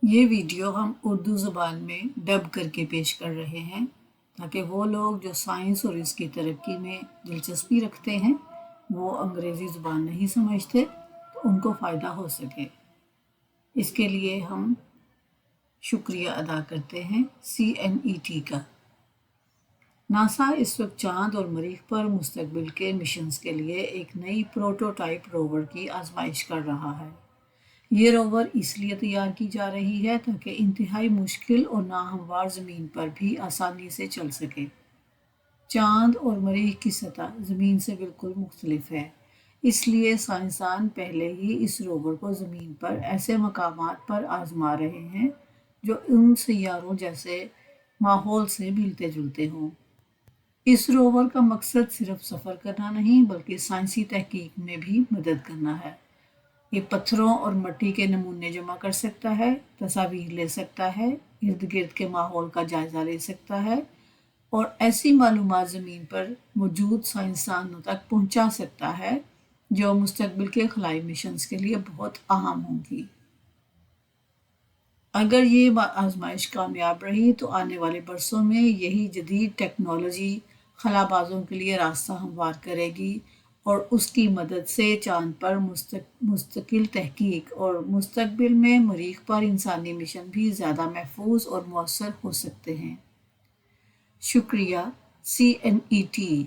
یہ ویڈیو ہم اردو زبان میں ڈب کر کے پیش کر رہے ہیں تاکہ وہ لوگ جو سائنس اور اس کی ترقی میں دلچسپی رکھتے ہیں وہ انگریزی زبان نہیں سمجھتے تو ان کو فائدہ ہو سکے۔ اس کے لیے ہم شکریہ ادا کرتے ہیں CNET کا۔ ناسا اس وقت چاند اور مریخ پر مستقبل کے مشنز کے لیے ایک نئی پروٹوٹائپ روور کی آزمائش کر رہا ہے۔ یہ روور اس لیے تیار کی جا رہی ہے تاکہ انتہائی مشکل اور ناہموار زمین پر بھی آسانی سے چل سکے۔ چاند اور مریخ کی سطح زمین سے بالکل مختلف ہے، اس لیے سائنسدان پہلے ہی اس روور کو زمین پر ایسے مقامات پر آزما رہے ہیں جو ان سیاروں جیسے ماحول سے ملتے جلتے ہوں۔ اس روور کا مقصد صرف سفر کرنا نہیں بلکہ سائنسی تحقیق میں بھی مدد کرنا ہے۔ یہ پتھروں اور مٹی کے نمونے جمع کر سکتا ہے، تصاویر لے سکتا ہے، ارد گرد کے ماحول کا جائزہ لے سکتا ہے اور ایسی معلومات زمین پر موجود سائنسدانوں تک پہنچا سکتا ہے جو مستقبل کے خلائی مشنز کے لیے بہت اہم ہوں گی۔ اگر یہ آزمائش کامیاب رہی تو آنے والے برسوں میں یہی جدید ٹیکنالوجی خلا بازوں کے لیے راستہ ہموار کرے گی اور اس کی مدد سے چاند پر مستقل تحقیق اور مستقبل میں مریخ پر انسانی مشن بھی زیادہ محفوظ اور مؤثر ہو سکتے ہیں۔ شکریہ CNET۔